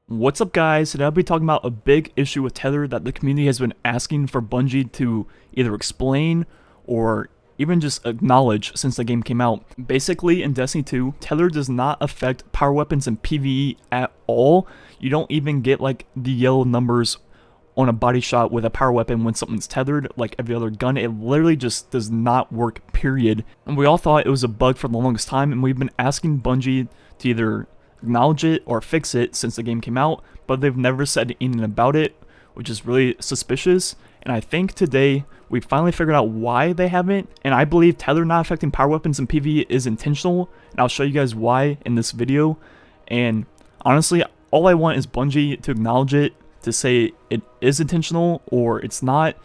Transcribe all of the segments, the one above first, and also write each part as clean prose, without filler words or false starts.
What's up, guys? Today I'll be talking about a big issue with Tether that the community has been asking for Bungie to either explain or even just acknowledge since the game came out. Basically, in Destiny 2, Tether does not affect power weapons and PVE at all. You don't even get like the yellow numbers on a body shot with a power weapon when something's tethered like every other gun. It literally just does not work, period. And we all thought it was a bug for the longest time, and we've been asking Bungie to either acknowledge it or fix it since the game came out, but they've never said anything about it, which is really suspicious. And I think today we finally figured out why they haven't, and I believe Tether not affecting power weapons and PvE is intentional, and I'll show you guys why in this video. And honestly, all I want is Bungie to acknowledge it, to say it is intentional or it's not,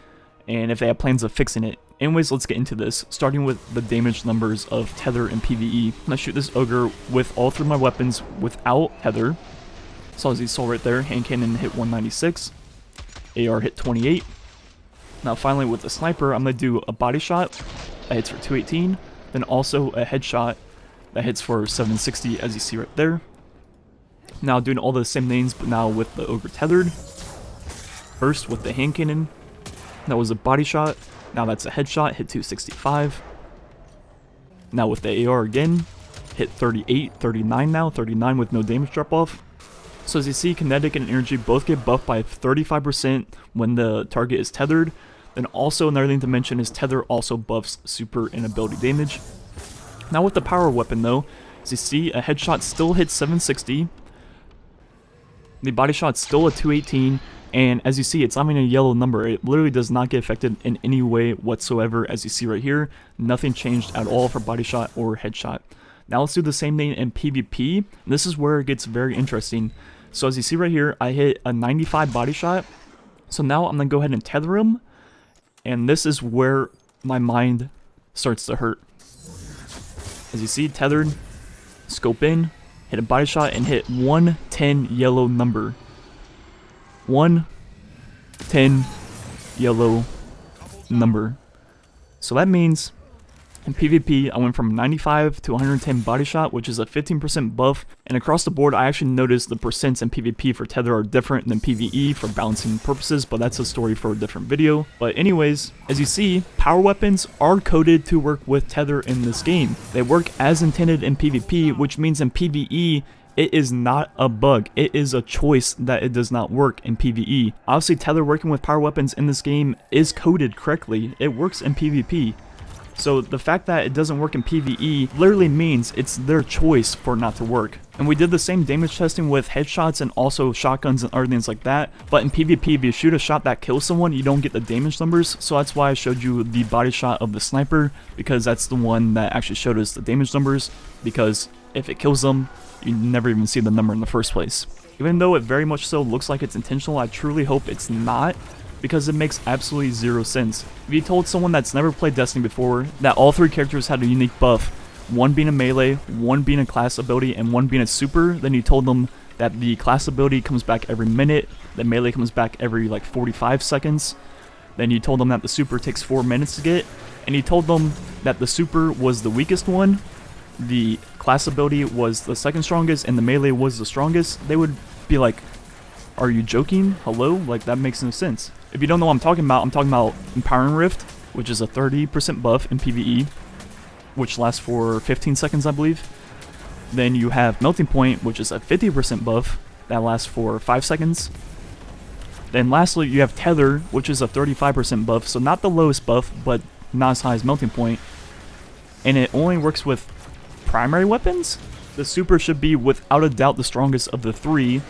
and if they have plans of fixing it. Anyways, let's get into this, starting with the damage numbers of Tether and PvE. I'm gonna shoot this Ogre with all three of my weapons without Tether. So as you saw right there, hand cannon hit 196, AR hit 28. Now finally with the sniper, I'm gonna do a body shot that hits for 218, then also a headshot that hits for 760, as you see right there. Now doing all the same names, but now with the Ogre tethered. First with the hand cannon, that was a body shot. Now that's a headshot, hit 265. Now with the AR again, hit 38, 39 now, 39 with no damage drop off. So as you see, kinetic and energy both get buffed by 35% when the target is tethered. Then also another thing to mention is Tether also buffs super and ability damage. Now with the power weapon though, as you see, a headshot still hits 760. The body shot's still a 218. And as you see, it's not even a yellow number. It literally does not get affected in any way whatsoever. As you see right here, nothing changed at all for body shot or headshot. Now let's do the same thing in PvP. This is where it gets very interesting. So as you see right here, I hit a 95 body shot. So now I'm going to go ahead and tether him. And this is where my mind starts to hurt. As you see, tethered, scope in, hit a body shot, and hit 110 yellow number. 110 yellow number. So that means in PvP I went from 95 to 110 body shot, which is a 15% buff, and across the board I actually noticed the percents in PvP for Tether are different than PvE for balancing purposes, but that's a story for a different video. But anyways, as you see, power weapons are coded to work with Tether in this game. They work as intended in PvP, which means in PvE it is not a bug. It is a choice that it does not work in PvE. Obviously, Tether working with power weapons in this game is coded correctly. It works in PvP. So the fact that it doesn't work in PvE literally means it's their choice for it not to work. And we did the same damage testing with headshots and also shotguns and other things like that. But in PvP, if you shoot a shot that kills someone, you don't get the damage numbers. So that's why I showed you the body shot of the sniper, because that's the one that actually showed us the damage numbers. Because if it kills them, you never even see the number in the first place. Even though it very much so looks like it's intentional, I truly hope it's not, because it makes absolutely zero sense. If you told someone that's never played Destiny before that all three characters had a unique buff, one being a melee, one being a class ability, and one being a super, then you told them that the class ability comes back every minute, the melee comes back every like 45 seconds, then you told them that the super takes 4 minutes to get, and you told them that the super was the weakest one, the class ability was the second strongest, and the melee was the strongest, they would be like, are you joking? Hello? Like, that makes no sense. If you don't know what I'm talking about Empowering Rift, which is a 30% buff in PvE, which lasts for 15 seconds, I believe. Then you have Melting Point, which is a 50% buff that lasts for 5 seconds. Then lastly, you have Tether, which is a 35% buff, so not the lowest buff, but not as high as Melting Point. And it only works with primary weapons. The super should be without a doubt the strongest of the three,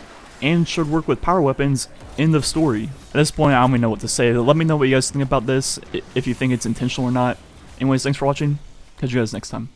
and should work with power weapons. End of story. At this point, I don't even know what to say. Let me know what you guys think about this, if you think it's intentional or not. Anyways, thanks for watching. Catch you guys next time.